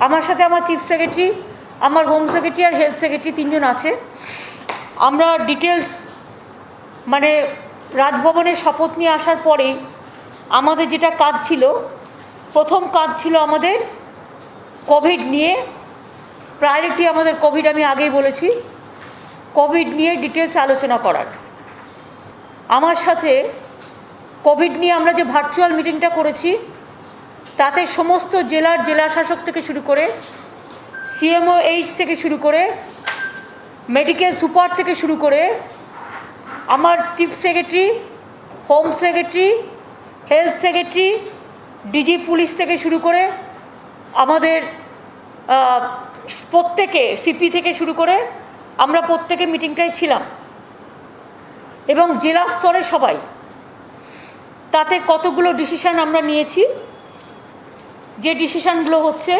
আমার সাথে আমার চিফ সেক্রেটারি, আমার হোম সেক্রেটারি আর হেলথ সেক্রেটারি তিনজন আছে। আমরা ডিটেলস মানে রাজভবনের শপথ নিয়ে আসার পরে আমাদের যেটা কাজ ছিল, প্রথম কাজ ছিল আমাদের কোভিড নিয়ে প্রায়োরিটি। আমাদের কোভিড, আমি আগেই বলেছি, কোভিড নিয়ে ডিটেলস আলোচনা করার। আমার সাথে কোভিড নিয়ে আমরা যে ভার্চুয়াল মিটিংটা করেছি তাতে সমস্ত জেলার জেলাশাসক থেকে শুরু করে সিএমওএইচ থেকে শুরু করে মেডিকেল সুপার থেকে শুরু করে আমার chief secretary, home secretary, health secretary, DG police থেকে শুরু করে আমাদের প্রত্যেকে, সিপি থেকে শুরু করে আমরা প্রত্যেকে মিটিংটায় ছিলাম এবং জেলা স্তরে সবাই। তাতে কতগুলো ডিসিশান আমরা নিয়েছি। যে ডিসিশানগুলো হচ্ছে,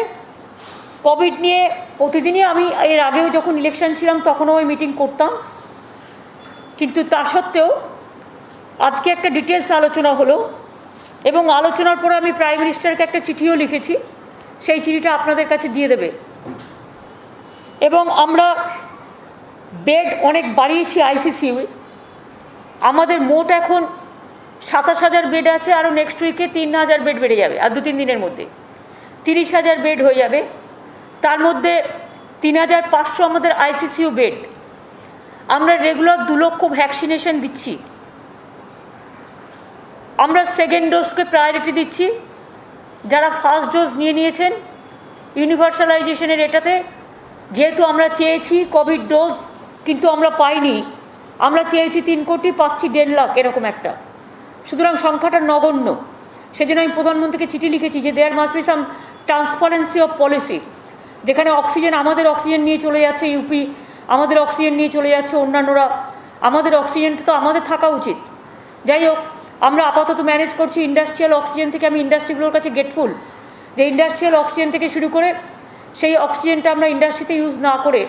কোভিড নিয়ে প্রতিদিনই আমি এর আগেও যখন ইলেকশন ছিলাম তখনও ওই মিটিং করতাম, কিন্তু তা সত্ত্বেও আজকে একটা ডিটেলস আলোচনা হলো এবং আলোচনার পরে আমি প্রাইম মিনিস্টারকে একটা চিঠিও লিখেছি, সেই চিঠিটা আপনাদের কাছে দিয়ে দেবে। এবং আমরা বেড অনেক বাড়িয়েছি আইসিসিউ। আমাদের মোট এখন 27,000 বেড আছে, আরও নেক্সট উইকে 3,000 বেড বেড়ে যাবে, আর 2-3 দিনের মধ্যে 30,000 বেড হয়ে যাবে। তার মধ্যে 3,500 আমাদের আইসিসিউ বেড। আমরা রেগুলার 2 লক্ষ ভ্যাকসিনেশন দিচ্ছি। আমরা সেকেন্ড ডোজকে প্রায়োরিটি দিচ্ছি। যারা ফার্স্ট ডোজ নিয়েছেন ইউনিভার্সালাইজেশনের এটাতে, যেহেতু আমরা চেয়েছি কোভিড ডোজ কিন্তু আমরা পাইনি, আমরা চেয়েছি 3 কোটি, পাচ্ছি 1.5 লাখ, এরকম একটা। সুতরাং সংখ্যাটা নগণ্য। সেজন্য আমি প্রধানমন্ত্রীকে চিঠি লিখেছি যে there must be some transparency of policy, যেখানে অক্সিজেন আমাদের অক্সিজেন নিয়ে চলে যাচ্ছে ইউপি, আমাদের অক্সিজেন নিয়ে চলে যাচ্ছে অন্যান্যরা, আমাদের অক্সিজেনটা তো আমাদের থাকা উচিত। যাই হোক, আমরা আপাতত ম্যানেজ করছি ইন্ডাস্ট্রিয়াল অক্সিজেন থেকে। আমি ইন্ডাস্ট্রিগুলোর কাছে গেটফুল যে ইন্ডাস্ট্রিয়াল অক্সিজেন থেকে শুরু করে সেই অক্সিজেনটা আমরা ইন্ডাস্ট্রিতে ইউজ না করে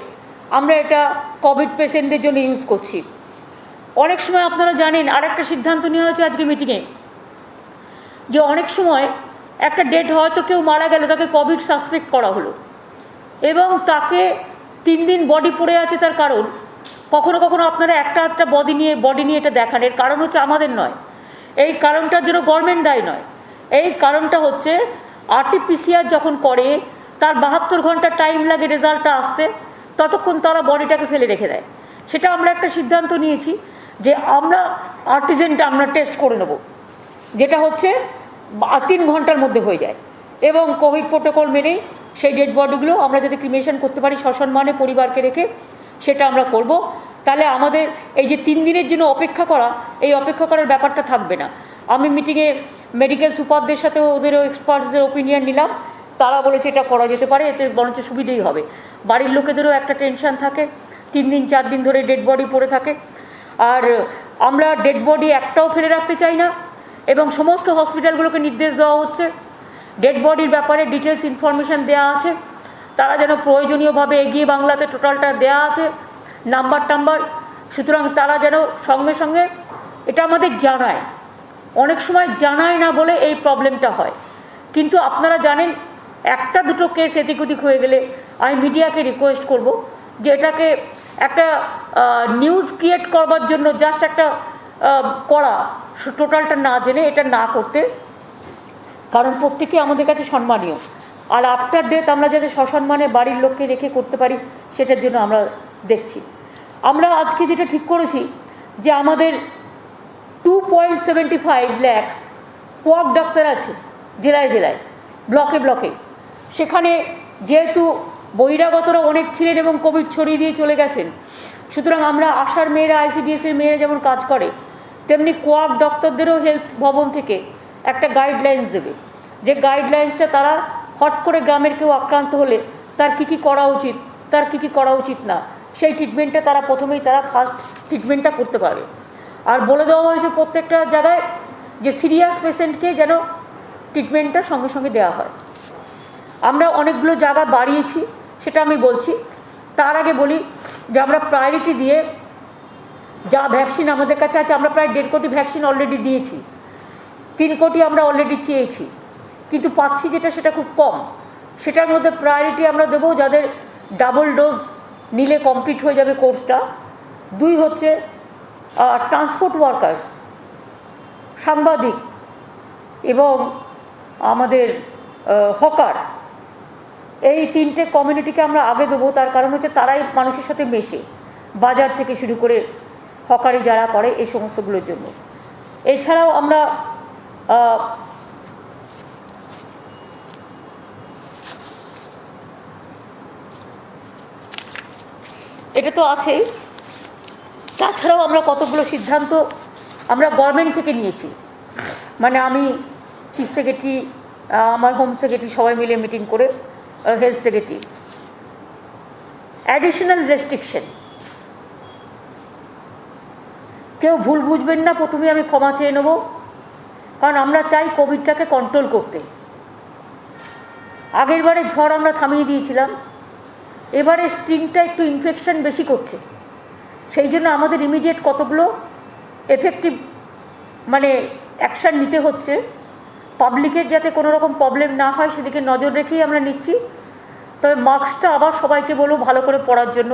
আমরা এটা কোভিড পেশেন্টদের জন্য ইউজ করছি। অনেক সময় আপনারা জানেন আরেকটা সিদ্ধান্ত নেওয়া হয়েছে আজকে মিটিংয়ে, যে অনেক সময় একটা ডেট হয়তো কেউ মারা গেল, তাকে কোভিড সাসপেক্ট করা হলো এবং তাকে 3 দিন বডি পড়ে আছে। তার কারণ কখনো কখনো আপনারা একটা বডি নিয়ে এটা দেখান, এর কারণ হচ্ছে আমাদের নয়, এই কারণটার জন্য গভর্নমেন্ট দায়ী নয়। এই কারণটা হচ্ছে আরটিপিসিআর যখন করে তার 72 ঘন্টা টাইম লাগে রেজাল্টটা আসতে, ততক্ষণ তারা বডিটাকে ফেলে রেখে দেয়। সেটা আমরা একটা সিদ্ধান্ত নিয়েছি যে আমরা আর্টিজেনটা আমরা টেস্ট করে নেব, যেটা হচ্ছে 3 ঘন্টার মধ্যে হয়ে যায়, এবং কোভিড প্রোটোকল মেনেই সেই ডেড বডিগুলো আমরা যদি ক্রিমেশন করতে পারি সসম্মানে পরিবারকে রেখে, সেটা আমরা করব। তাহলে আমাদের এই যে 3 দিনের জন্য অপেক্ষা করা, এই অপেক্ষা করার ব্যাপারটা থাকবে না। আমি মিটিংয়ে মেডিকেল সুপারদের সাথেও ওদেরও এক্সপার্টসদের ওপিনিয়ন নিলাম, তারা বলেছে এটা করা যেতে পারে, এতে বরঞ্চ সুবিধেই হবে। বাড়ির লোকেদেরও একটা টেনশন থাকে, 3 দিন 4 দিন ধরে ডেড বডি পড়ে থাকে। আর আমরা ডেড বডি একটাও ফেলে রাখতে চাই না, এবং সমস্ত হসপিটালগুলোকে নির্দেশ দেওয়া হচ্ছে ডেড বডির ব্যাপারে ডিটেলস ইনফরমেশান দেওয়া আছে, তারা যেন প্রয়োজনীয়ভাবে এগিয়ে বাংলাতে টোটালটা দেওয়া আছে নাম্বার। সুতরাং তারা যেন সঙ্গে সঙ্গে এটা আমাদের জানায়। অনেক সময় জানায় না বলে এই প্রবলেমটা হয়। কিন্তু আপনারা জানেন, 1-2 কেস এদিক ওদিক হয়ে গেলে আমি মিডিয়াকে রিকোয়েস্ট করব যে এটাকে একটা নিউজ ক্রিয়েট করবার জন্য জাস্ট একটা করা, টোটালটা না জেনে এটা না করতে, কারণ প্রত্যেকে আমাদের কাছে সম্মানীয়। আর আফটার ডেথ আমরা যাতে সসম্মানে বাড়ির লোককে রেখে করতে পারি, সেটার জন্য আমরা দেখছি। আমরা আজকে যেটা ঠিক করেছি যে আমাদের 2.75 লাখ কোয়াক ডাক্তার আছে জেলায় জেলায়, ব্লকে। সেখানে যেহেতু বহিরাগতরা অনেক ছিলেন এবং কোভিড ছড়িয়ে দিয়ে চলে গেছেন, সুতরাং আমরা আশার মেয়েরা, আইসিডিএসের মেয়েরা যেমন কাজ করে, তেমনি কোয়াক ডক্টরদেরও হেলথ ভবন থেকে একটা গাইডলাইন্স দেবে, যে গাইডলাইন্সটা তারা হট করে গ্রামের কেউ আক্রান্ত হলে তার কী করা উচিত, তার কী করা উচিত না, সেই ট্রিটমেন্টটা তারা প্রথমেই ফার্স্ট ট্রিটমেন্টটা করতে পারবে। আর বলে দেওয়া হয়েছে প্রত্যেকটা জায়গায় যে সিরিয়াস পেশেন্টকে যেন ট্রিটমেন্টটা সঙ্গে সঙ্গে দেওয়া হয়। আমরা অনেকগুলো জায়গা বাড়িয়েছি, সেটা আমি বলছি। তার আগে বলি যে আমরা প্রায়োরিটি দিয়ে যা ভ্যাকসিন আমাদের কাছে আছে, আমরা প্রায় 1.5 কোটি ভ্যাকসিন অলরেডি দিয়েছি। 3 কোটি আমরা অলরেডি চেয়েছি, কিন্তু পাচ্ছি যেটা সেটা খুব কম। সেটার মধ্যে প্রায়োরিটি আমরা দেবো যাদের ডাবল ডোজ নিলে কমপ্লিট হয়ে যাবে কোর্সটা। 2 হচ্ছে ট্রান্সপোর্ট ওয়ার্কার্স, সাংবাদিক এবং আমাদের হকার, এই 3টে কমিউনিটিকে আমরা আগে দেবো। তার কারণ হচ্ছে তারাই মানুষের সাথে মেশে, বাজার থেকে শুরু করে হকারি যারা করে এই সমস্তগুলোর জন্য। এছাড়াও আমরা এটা তো আছেই, তাছাড়াও আমরা কতগুলো সিদ্ধান্ত আমরা গভর্নমেন্ট থেকে নিয়েছি। মানে আমি চিফ সেক্রেটারি, আমার হোম সেক্রেটারি সবাই মিলে মিটিং করে, হেলথ সেক্রেটারি, অ্যাডিশনাল রেস্ট্রিকশন। কেউ ভুল বুঝবেন না, প্রথমে আমি ক্ষমা চেয়ে নেব, কারণ আমরা চাই কোভিডটাকে কন্ট্রোল করতে। আগের বারে ঝড় আমরা থামিয়ে দিয়েছিলাম, এবারে স্ট্রিংটা একটু ইনফেকশন বেশি করছে, সেই জন্য আমাদের ইমিডিয়েট কতগুলো এফেক্টিভ মানে অ্যাকশান নিতে হচ্ছে। পাবলিকের যাতে কোনো রকম প্রবলেম না হয় সেদিকে নজর রেখেই আমরা নিচ্ছি। তবে মাস্কটা আবার সবাইকে বলবো ভালো করে পরার জন্য।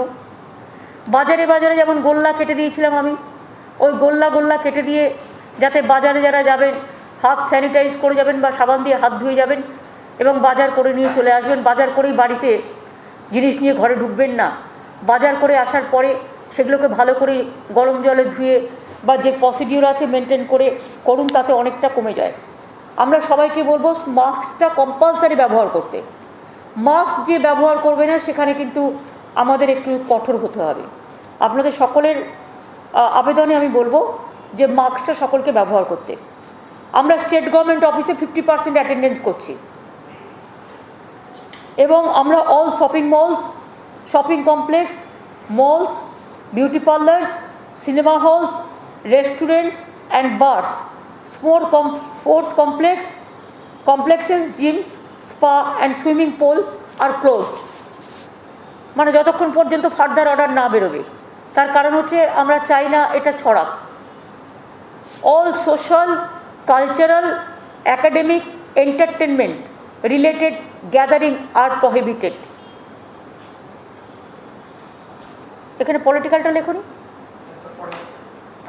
বাজারে বাজারে যেমন গোল্লা কেটে দিয়েছিলাম আমি, ওই গোল্লা কেটে দিয়ে যাতে বাজারে যারা যাবেন হাত স্যানিটাইজ করে যাবেন বা সাবান দিয়ে হাত ধুয়ে যাবেন এবং বাজার করে নিয়ে চলে আসবেন। বাজার করেই বাড়িতে জিনিস নিয়ে ঘরে ঢুকবেন না। বাজার করে আসার পরে সেগুলোকে ভালো করে গরম জলে ধুয়ে বা যে প্রসিডিওর আছে মেনটেন করে করুন, তাতে অনেকটা কমে যায়। আমরা সবাইকে বলবো মাস্কটা কম্পালসারি ব্যবহার করতে। মাস্ক যে ব্যবহার করবে না সেখানে কিন্তু আমাদের একটু কঠোর হতে হবে। আপনাদের সকলের আবেদনে আমি বলবো যে মাস্কটা সকলকে ব্যবহার করতে। আমরা স্টেট গভর্নমেন্ট অফিসে 50% অ্যাটেন্ডেন্স করছি এবং আমরা all shopping malls, shopping complex, malls, beauty parlours, cinema halls, restaurants and bars, sports complexes, gyms, spa and swimming pool are closed। মানে যতক্ষণ পর্যন্ত ফার্দার অর্ডার না বেরোবে। তার কারণ হচ্ছে আমরা চাই না এটা ছড়াক। All social, cultural, academic, entertainment related gathering are prohibited. এখানে পলিটিক্যালটা লেখুন,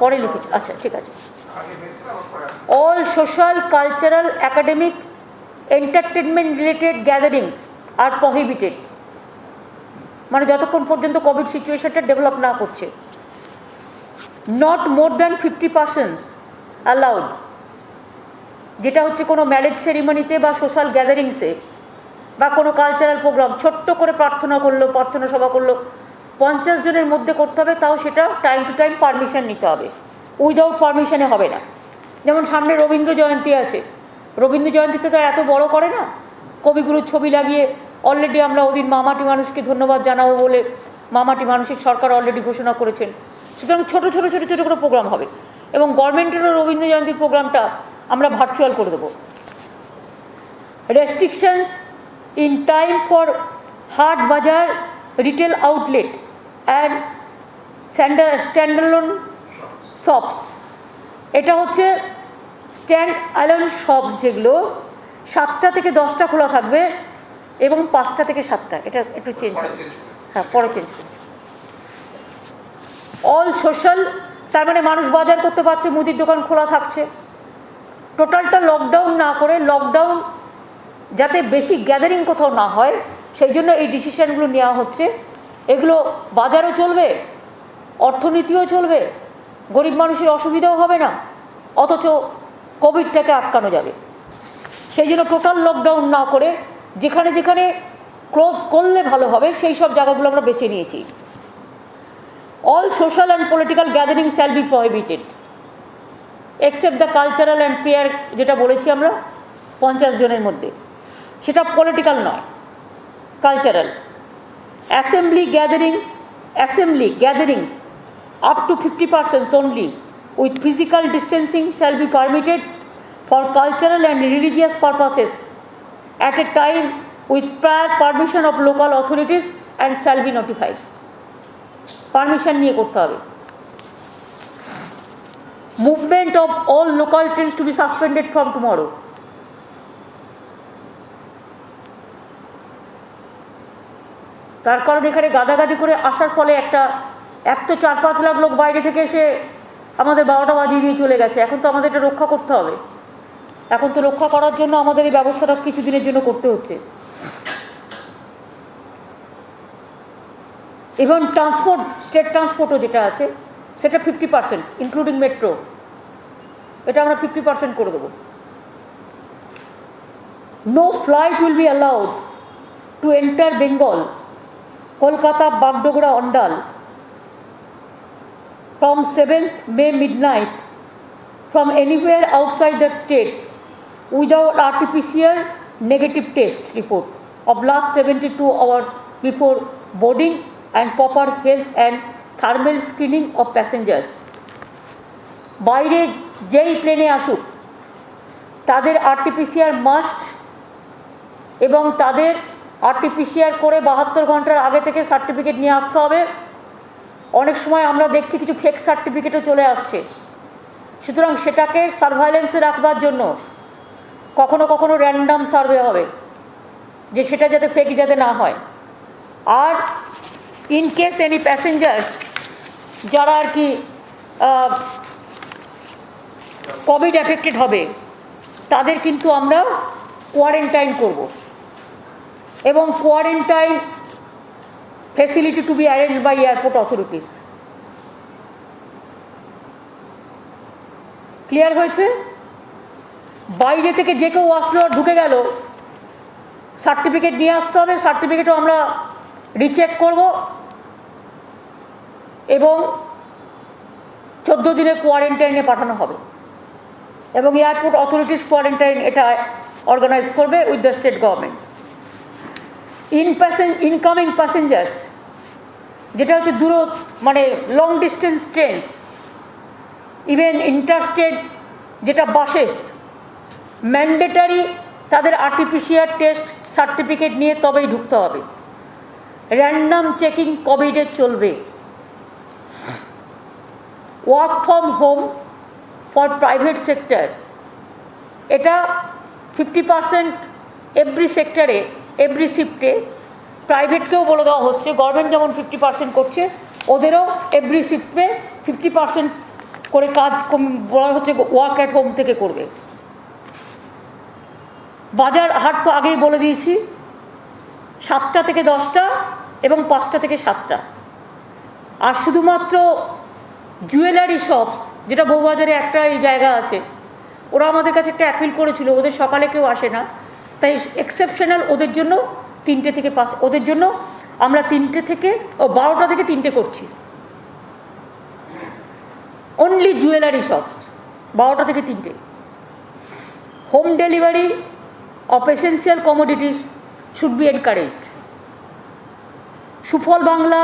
পরে লিখেছি, আচ্ছা ঠিক আছে। All social, cultural, academic, entertainment related gatherings are prohibited. মানে যতক্ষণ পর্যন্ত কোভিড সিচুয়েশনটা ডেভেলপ না করছে। নট মোর দ্যান 50% অ্যালাউড, যেটা হচ্ছে কোনো ম্যারেজ সেরিমনিতে বা সোশ্যাল গ্যাদারিংসে বা কোনো কালচারাল প্রোগ্রাম, ছোট্ট করে প্রার্থনা করলো, প্রার্থনা সভা করলো, 50 জনের মধ্যে করতে হবে, তাও সেটা টাইম টু টাইম পারমিশন নিতে হবে। উইদাউট পারমিশনে হবে না। যেমন সামনে রবীন্দ্র জয়ন্তী আছে, রবীন্দ্র জয়ন্তীতে তো এত বড় করে না, কবিগুরুর ছবি লাগিয়ে অলরেডি আমরা ওদিন মামাটি মানুষকে ধন্যবাদ জানাবো বলে মামাটি মানসিক সরকার অলরেডি ঘোষণা করেছেন। সুতরাং ছোটো ছোটো ছোটো ছোটো করে প্রোগ্রাম হবে এবং গভর্নমেন্টেরও রবীন্দ্র জয়ন্তীর প্রোগ্রামটা আমরা ভার্চুয়াল করে দেবো। রেস্ট্রিকশনস ইন টাইম ফর হাট বাজার, retail outlet and standalone shops. এটা হচ্ছে স্ট্যান্ড অ্যালোন শপস, যেগুলো 7টা থেকে 10টা খোলা থাকবে এবং 5টা থেকে 7টা। এটা একটু চেঞ্জ হবে, হ্যাঁ পরে চেঞ্জ করছি। অল সোশ্যাল, তার মানে মানুষ বাজার করতে পারছে, মুদির দোকান খোলা থাকছে। টোটালটা লকডাউন না করে, লকডাউন যাতে বেশি গ্যাদারিং কোথাও না হয় সেই জন্য এই ডিসিশানগুলো নেওয়া হচ্ছে। এগুলো বাজারও চলবে, অর্থনীতিও চলবে, গরিব মানুষের অসুবিধাও হবে না, অথচ কোভিডটাকে আটকানো যাবে। সেই জন্য টোটাল লকডাউন না করে যেখানে যেখানে ক্লোজ করলে ভালো হবে সেই সব জায়গাগুলো আমরা বেছে নিয়েছি। All social and political gathering shall be prohibited except the cultural and prayer, যেটা বলেছি আমরা 50 জনের মধ্যে, সেটা পলিটিক্যাল নয়, cultural. Assembly gatherings up to 50% only with physical distancing shall be permitted for cultural and religious purposes at a time with prior permission of local authorities and shall be notified। Permission নিয়ে করতে হবে। Movement of all local trains to be suspended from tomorrow। তার কারণ এখানে গাদাগাদি করে আসার ফলে এক তো 4-5 লাখ লোক বাইরে থেকে এসে আমাদের 12টা বাজিয়ে দিয়ে চলে গেছে। এখন তো আমাদের এটা রক্ষা করতে হবে। এখন তো রক্ষা করার জন্য আমাদের এই ব্যবস্থাটা কিছু দিনের জন্য করতে হচ্ছে। এবং ট্রান্সপোর্ট, স্টেট ট্রান্সপোর্টও যেটা আছে সেটা 50%, ইনক্লুডিং মেট্রো, এটা আমরা 50% করে দেবো। No flight will be allowed to enter Bengal, Kolkata, Bagdogra, Andal from 7th May midnight from anywhere outside that state without RT-PCR negative test report of last 72 hours before boarding and proper health and thermal screening of passengers. বাইরে যেই প্লেনে আসুক তাদের RT-PCR must, এবং তাদের RT-PCR করে 72 ঘন্টার আগে থেকে সার্টিফিকেট নিয়ে আসতে হবে। অনেক সময় আমরা দেখছি কিছু ফেক সার্টিফিকেটও চলে আসছে, সুতরাং সেটাকে সার্ভাইলেন্সে রাখবার জন্য কখনো কখনো র্যান্ডাম সার্ভে হবে, যে সেটা যাতে ফেক যাতে না হয়। আর ইন কেস এনি প্যাসেঞ্জার্স যারা আর কি কোভিড এফেক্টেড হবে তাদের কিন্তু আমরা কোয়ারেন্টাইন করব, এবং quarantine facility to be arrange by airport authorities. Clear হয়েছে? বাইরে থেকে যে কেউ আসলো ঢুকে গেল, সার্টিফিকেট নিয়ে আসতে হবে, সার্টিফিকেটও আমরা রিচেক করব, এবং 14 দিনের কোয়ারেন্টাইনে পাঠানো হবে, এবং এয়ারপোর্ট অথরিটিস কোয়ারেন্টাইন এটা অর্গানাইজ করবে with the state government. Incoming passengers, যেটা হচ্ছে মানে long distance trains, even interstate যেটা বাসেস, ম্যান্ডেটারি তাদের RT-PCR টেস্ট সার্টিফিকেট নিয়ে তবেই ঢুকতে হবে। র্যান্ডাম চেকিং কোভিডের চলবে। Work from home for private sector, এটা 50% এভরি সেক্টরে, এভরি শিফটে। প্রাইভেটকেও বলে দেওয়া হচ্ছে, গভর্নমেন্ট যেমন 50% করছে, ওদেরও এভরি শিফটে 50% করে কাজ বলা হচ্ছে ওয়ার্ক অ্যাট হোম থেকে করবে। বাজার হাট তো আগেই বলে দিয়েছি, 7টা থেকে 10টা এবং 5টা থেকে 7টা। আর শুধুমাত্র জুয়েলারি শপস, যেটা বউবাজারে একটা এই জায়গা আছে, ওরা আমাদের কাছে একটা অ্যাপিল করেছিল, ওদের সকালে কেউ আসে না, তাই এক্সেপশনাল ওদের জন্য 3টে থেকে 5, ওদের জন্য আমরা 3টে থেকে 12টা থেকে 3টে করছি। অনলি জুয়েলারি শপস 12টা থেকে 3টে। Home delivery of essential commodities should be encouraged. সুফল বাংলা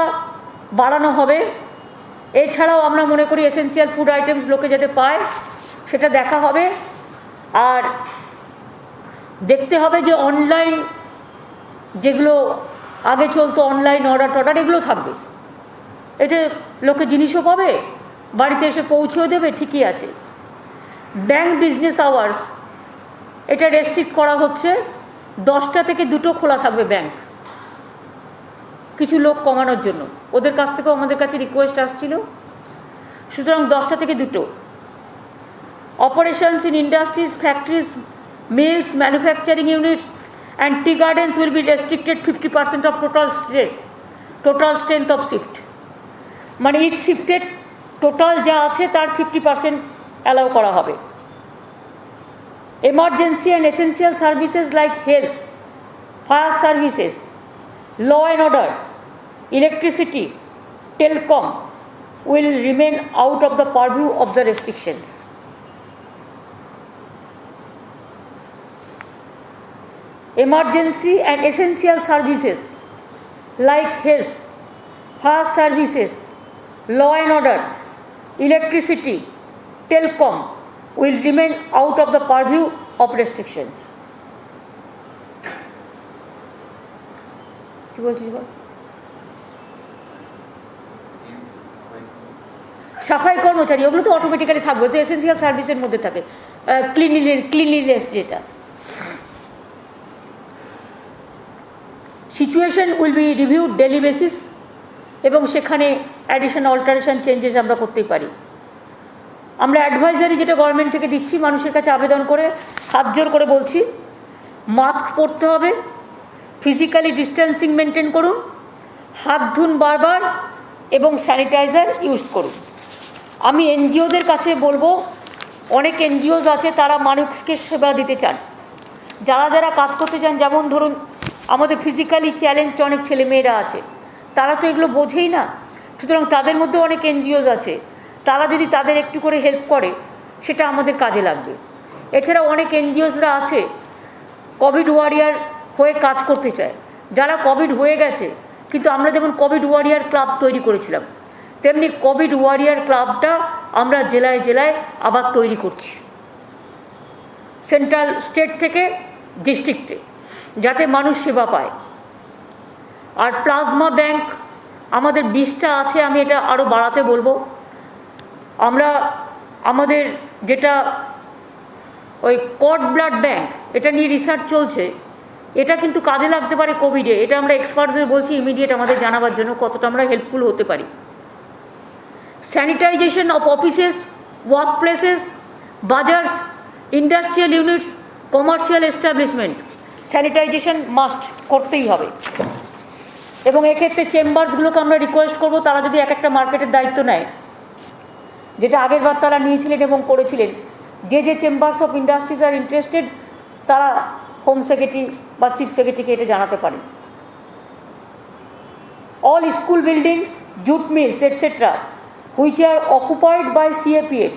বাড়ানো হবে। এছাড়াও আমরা মনে করি এসেন্সিয়াল ফুড আইটেমস লোকে যাতে পায় সেটা দেখা হবে। আর দেখতে হবে যে অনলাইন যেগুলো আগে চলতো, অনলাইন অর্ডার টর্ডার, এগুলো থাকবে। এতে লোকে জিনিসও পাবে, বাড়িতে এসে পৌঁছেও দেবে, ঠিকই আছে। ব্যাংক বিজনেস আওয়ার্স এটা রেস্ট্রিক্ট করা হচ্ছে, 10টা থেকে 2টো খোলা থাকবে ব্যাংক, কিছু লোক কমানোর জন্য। ওদের কাছ থেকেও আমাদের কাছে রিকোয়েস্ট আসছিল, সুতরাং 10টা থেকে 2টো। Operations in industries, factories, mills, manufacturing units and tea gardens will be restricted 50% of total strength of shift. মানে ইচ শিফটের টোটাল যা আছে তার 50% অ্যালাউ করা হবে। Emergency and essential services like health, fire services, law and order, electricity, telecom will remain out of the purview of the restrictions. Emergency and essential services like health, fire services, law and order, electricity, telecom will remain out of the purview of restrictions. কি বলছিস বল? সাফাই কর্মচারী ওগুলো তো automatically থাকবে, তো essential সার্ভিসের মধ্যে থাকে। ক্লিনলিনেস যেটা, situation will be reviewed daily basis এবং সেখানে অ্যাডিশন অল্টারেশন চেঞ্জেস আমরা করতেই পারি। আমরা অ্যাডভাইজারি যেটা গভর্নমেন্ট থেকে দিচ্ছি, মানুষের কাছে আবেদন করে হাত জোর করে বলছি, মাস্ক পরতে হবে, ফিজিক্যালি ডিস্টেন্সিং মেনটেন করুন, হাত ধুন বারবার এবং স্যানিটাইজার ইউজ করুন। আমি এনজিওদের কাছে বলবো, অনেক এনজিওস আছে তারা মানুষকে সেবা দিতে চান, যারা যারা কাজ করতে চান, যেমন ধরুন আমাদের ফিজিক্যালি চ্যালেঞ্জ অনেক ছেলেমেয়েরা আছে, তারা তো এগুলো বোঝেই না, সুতরাং তাদের মধ্যে অনেক এনজিওস আছে, তারা যদি তাদের একটু করে হেল্প করে সেটা আমাদের কাজে লাগবে। এছাড়া অনেক এনজিওসরা আছে কোভিড ওয়ারিয়ার হয়ে কাজ করতে চায়, যারা কোভিড হয়ে গেছে, কিন্তু আমরা যেমন কোভিড ওয়ারিয়ার ক্লাব তৈরি করেছিলাম, তেমনি কোভিড ওয়ারিয়ার ক্লাবটা আমরা জেলায় জেলায় আবার তৈরি করছি, সেন্ট্রাল স্টেট থেকে ডিস্ট্রিক্টে, যাতে মানুষ সেবা পায়। আর প্লাজমা ব্যাংক আমাদের 20টা আছে, আমি এটা আরও বাড়াতে বলবো। আমরা আমাদের যেটা ওই কড ব্লাড ব্যাংক, এটা নিয়ে রিসার্চ চলছে, এটা কিন্তু কাজে লাগতে পারে কোভিডে। এটা আমরা এক্সপার্টসদের বলছি ইমিডিয়েট আমাদের জানাবার জন্য কতটা আমরা হেল্পফুল হতে পারি। Sanitisation of offices, work places, বাজার্স, industrial units, commercial establishment, sanitisation must করতেই হবে। এবং এক্ষেত্রে চেম্বারসগুলোকে আমরা রিকোয়েস্ট করবো, তারা যদি এক একটা মার্কেটের দায়িত্ব নেয়, যেটা আগের বার তারা নিয়েছিলেন এবং করেছিলেন, যে যে chambers of industries are interested তারা হোম সেক্রেটারি বা চিফ সেক্রেটারিকে এটা জানাতে পারেন। All school buildings, jute mills etcetera which are occupied by CAPF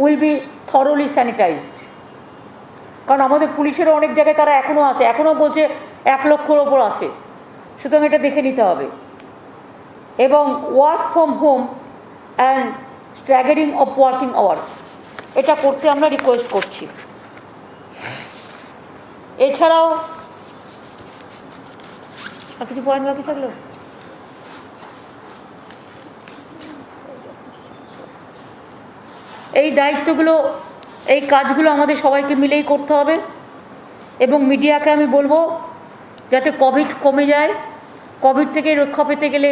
will be thoroughly sanitised. কারণ আমাদের পুলিশেরও অনেক জায়গায় তারা এখনও আছে, এখনও বলছে 1 লক্ষর ওপর আছে, সুতরাং এটা দেখে নিতে হবে। এবং work from home and staggering of working hours, এটা করতে আমরা রিকোয়েস্ট করছি। এছাড়াও আর কিছু পয়েন্ট বাকি থাকলো, এই দায়িত্বগুলো, এই কাজগুলো আমাদের সবাইকে মিলেই করতে হবে। এবং মিডিয়াকে আমি বলবো, যাতে কোভিড কমে যায়, কোভিড থেকে রক্ষা পেতে গেলে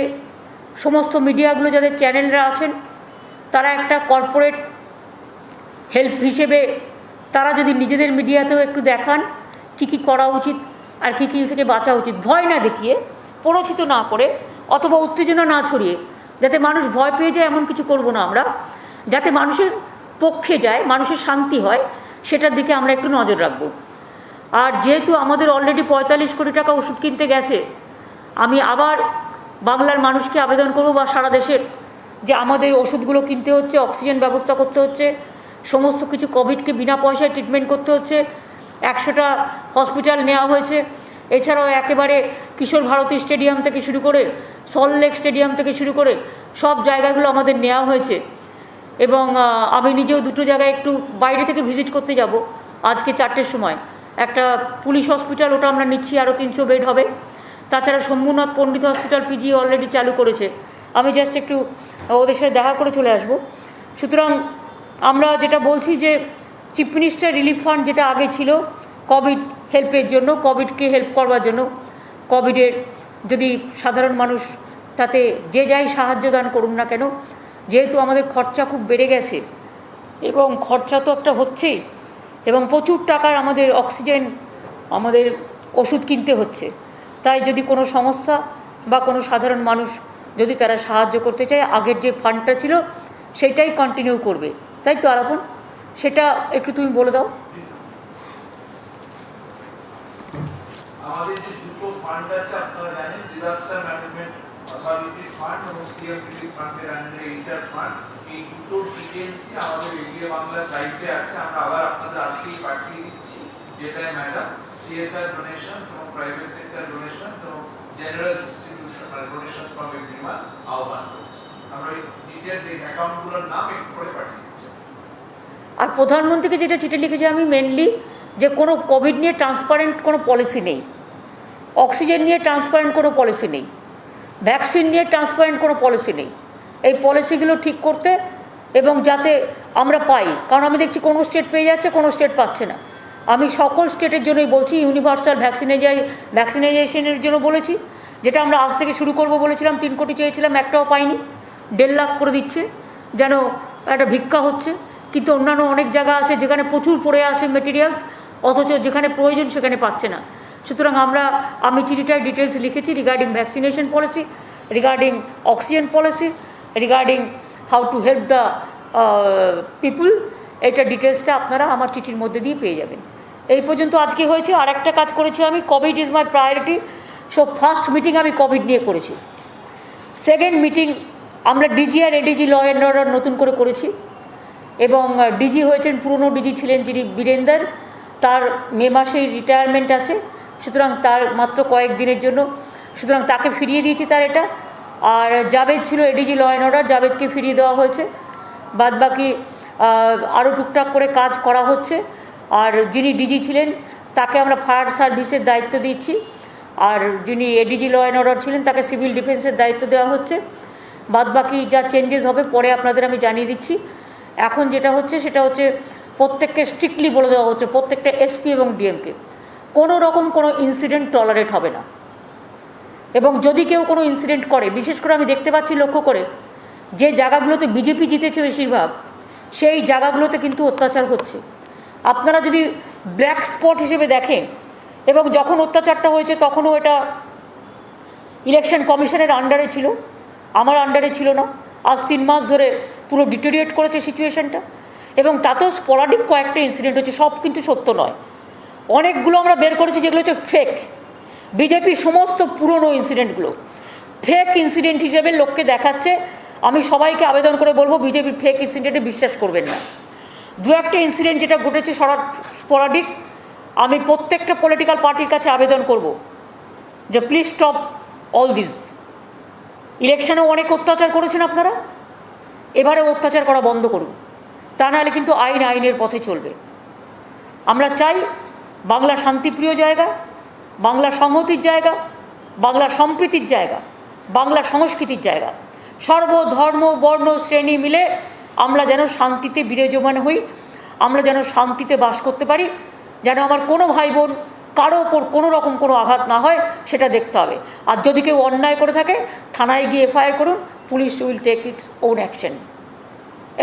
সমস্ত মিডিয়াগুলো, যাদের চ্যানেলরা আছেন, তারা একটা কর্পোরেট হেল্প হিসেবে তারা যদি নিজেদের মিডিয়াতেও একটু দেখান কী কী করা উচিত আর কী কী থেকে বাঁচা উচিত, ভয় না দেখিয়ে, প্ররোচিত না করে অথবা উত্তেজনা না ছড়িয়ে, যাতে মানুষ ভয় পেয়ে যায় এমন কিছু করব না আমরা, যাতে মানুষের পক্ষে যায়, মানুষের শান্তি হয়, সেটার দিকে আমরা একটু নজর রাখবো। আর যেহেতু আমাদের অলরেডি 45 কোটি টাকা ওষুধ কিনতে গেছে, আমি আবার বাংলার মানুষকে আবেদন করব বা সারা দেশের, যে আমাদের ওষুধগুলো কিনতে হচ্ছে, অক্সিজেন ব্যবস্থা করতে হচ্ছে, সমস্ত কিছু কোভিডকে বিনা পয়সায় ট্রিটমেন্ট করতে হচ্ছে। 100টা হসপিটাল নেওয়া হয়েছে, এছাড়াও একেবারে কিশোর ভারতী স্টেডিয়াম থেকে শুরু করে সল্টলেক স্টেডিয়াম থেকে শুরু করে সব জায়গাগুলো আমাদের নেওয়া হয়েছে। এবং আমি নিজেও 2টো জায়গায় একটু বাইরে থেকে ভিজিট করতে যাব আজকে 4টের সময়। একটা পুলিশ হসপিটাল, ওটা আমরা নিচ্ছি, আরও 300 বেড হবে। তাছাড়া শম্ভুনাথ পণ্ডিত হসপিটাল পিজি অলরেডি চালু করেছে, আমি জাস্ট একটু ওদের সাথে দেখা করে চলে আসব। সুতরাং আমরা যেটা বলছি যে চিফ মিনিস্টার রিলিফ ফান্ড যেটা আগে ছিল কোভিড হেল্পের জন্য, কোভিডকে হেল্প করবার জন্য, কোভিডের যদি সাধারণ মানুষ তাতে যে যাই সাহায্য দান করুন না কেন, যেহেতু আমাদের খরচা খুব বেড়ে গেছে এবং খরচা তো একটা হচ্ছেই, এবং প্রচুর টাকার আমাদের অক্সিজেন, আমাদের ওষুধ কিনতে হচ্ছে, তাই যদি কোনো সংস্থা বা কোনো সাধারণ মানুষ যদি তারা সাহায্য করতে চায়, আগের যে ফান্ডটা ছিল সেটাই কন্টিনিউ করবে, তাই তো আরাপন, সেটা একটু তুমি বলে দাও। আমাদের যে দুটো ফান্ড আছে আপনারা জানেন, ডিজাস্টার ম্যানেজমেন্ট অথরিটি ফান্ড এবং সিএম রিলিফ ফান্ডের আন্ডারে ইন্টার ফান্ড, এই দুটো ডিটেইলসই আমাদের এরিয়া বাংলা সাইটে আছে। আমরা আবার আপনাদের আজকেই পাঠিয়ে দিচ্ছি, যেটাই ম্যাডাম সিএসআর ডোনেশনস এবং প্রাইভেট সেক্টর ডোনেশনস এবং জেনারেল ডিস্ট্রিবিউশন আর ডোনেশনস ফ্রম এভরিওয়ান আহ্বান করছি। আমরা এই ডিটেইলস, এই অ্যাকাউন্টগুলোর নাম একটু করে পাঠিয়ে দিচ্ছি। আর প্রধানমন্ত্রীকে যেটা চিঠি লিখেছি আমি মেনলি, যে কোনো কোভিড নিয়ে ট্রান্সপারেন্ট কোনো পলিসি নেই, অক্সিজেন নিয়ে ট্রান্সপারেন্ট কোনো পলিসি নেই, ভ্যাকসিন নিয়ে ট্রান্সপারেন্ট কোনো পলিসি নেই। এই পলিসিগুলো ঠিক করতে এবং যাতে আমরা পাই, কারণ আমি দেখছি কোনো স্টেট পেয়ে যাচ্ছে, কোনো স্টেট পাচ্ছে না। আমি সকল স্টেটের জন্যই বলছি, ইউনিভার্সাল ভ্যাকসিনাইজেশনের জন্য বলেছি, যেটা আমরা আজ থেকে শুরু করব বলেছিলাম, 3 কোটি চেয়েছিলাম, একটাও পাইনি, 1.5 লাখ করে দিচ্ছে, যেন একটা ভিক্ষা হচ্ছে। কিন্তু অন্যান্য অনেক জায়গা আছে যেখানে প্রচুর পড়ে আছে মেটেরিয়ালস, অথচ যেখানে প্রয়োজন সেখানে পাচ্ছে না। সুতরাং আমি চিঠিটায় ডিটেলস লিখেছি regarding vaccination policy, regarding oxygen policy, regarding how to help the people. এটা ডিটেলসটা আপনারা আমার চিঠির মধ্যে দিয়ে পেয়ে যাবেন। এই পর্যন্ত আজকে হয়েছে। আর একটা কাজ করেছি আমি, COVID is my priority. So first meeting আমি কোভিড নিয়ে করেছি। সেকেন্ড মিটিং আমরা ডিজি আর এডিজি ল অ্যান্ড অর্ডার নতুন করে করেছি, এবং ডিজি হয়েছেন, পুরনো ডিজি ছিলেন যিনি বীরেন্দর, তার মে মাসেই রিটায়ারমেন্ট আছে, সুতরাং তার মাত্র কয়েকদিনের জন্য, সুতরাং তাকে ফিরিয়ে দিয়েছি তার এটা। আর জাভেদ ছিল এডিজি ল অ্যান্ড অর্ডার, জাভেদকে ফিরিয়ে দেওয়া হয়েছে। বাদ বাকি আরও টুকটাক করে কাজ করা হচ্ছে। আর যিনি ডিজি ছিলেন তাকে আমরা ফায়ার সার্ভিসের দায়িত্ব দিচ্ছি, আর যিনি এডিজি ল অ্যান্ড অর্ডার ছিলেন তাকে সিভিল ডিফেন্সের দায়িত্ব দেওয়া হচ্ছে। বাদ বাকি যা চেঞ্জেস হবে পরে আপনাদের আমি জানিয়ে দিচ্ছি। এখন যেটা হচ্ছে সেটা হচ্ছে প্রত্যেককে স্ট্রিক্টলি বলে দেওয়া হচ্ছে, প্রত্যেকটা এসপি এবং ডিএমকে কোনো রকম কোনো ইনসিডেন্ট টলারেট হবে না। এবং যদি কেউ কোনো ইনসিডেন্ট করে, বিশেষ করে আমি দেখতে পাচ্ছি লক্ষ্য করে, যে জায়গাগুলোতে বিজেপি জিতেছে বেশিরভাগ, সেই জায়গাগুলোতে কিন্তু অত্যাচার হচ্ছে। আপনারা যদি ব্ল্যাক স্পট হিসেবে দেখেন, এবং যখন অত্যাচারটা হয়েছে তখনও এটা ইলেকশন কমিশনের আন্ডারে ছিল, আমার আন্ডারে ছিল না। আজ 3 মাস ধরে পুরো ডিটেরিয়েট করেছে সিচুয়েশনটা, এবং তাতেও স্পরাডিক কয়েকটা ইনসিডেন্ট হচ্ছে, সব কিন্তু সত্য নয়। অনেকগুলো আমরা বের করেছি যেগুলো হচ্ছে ফেক। বিজেপির সমস্ত পুরনো ইনসিডেন্টগুলো ফেক ইনসিডেন্ট হিসেবে লোককে দেখাচ্ছে। আমি সবাইকে আবেদন করে বলবো বিজেপির ফেক ইনসিডেন্টে বিশ্বাস করবেন না। 2-1টা ইনসিডেন্ট যেটা ঘটেছে স্পরাডিক, আমি প্রত্যেকটা পলিটিক্যাল পার্টির কাছে আবেদন করব যে প্লিজ স্টপ অল দিস। ইলেকশনেও অনেক অত্যাচার করেছেন আপনারা, এবারে অত্যাচার করা বন্ধ করুন, তা নাহলে কিন্তু আইনের পথে চলবে। আমরা চাই বাংলা শান্তিপ্রিয় জায়গা, বাংলা সংহতির জায়গা, বাংলা সম্প্রীতির জায়গা, বাংলা সংস্কৃতির জায়গা। সর্বধর্ম বর্ণ শ্রেণী মিলে আমরা যেন শান্তিতে বিরাজমান হই, আমরা যেন শান্তিতে বাস করতে পারি, যেন আমার কোনো ভাই বোন কারো ওপর কোনো রকম কোনো আঘাত না হয়, সেটা দেখতে হবে। আর যদি কেউ অন্যায় করে থাকে থানায় গিয়ে এফআইআর করুন, police will take its own action.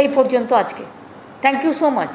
এই পর্যন্ত আজকে। Thank you so much.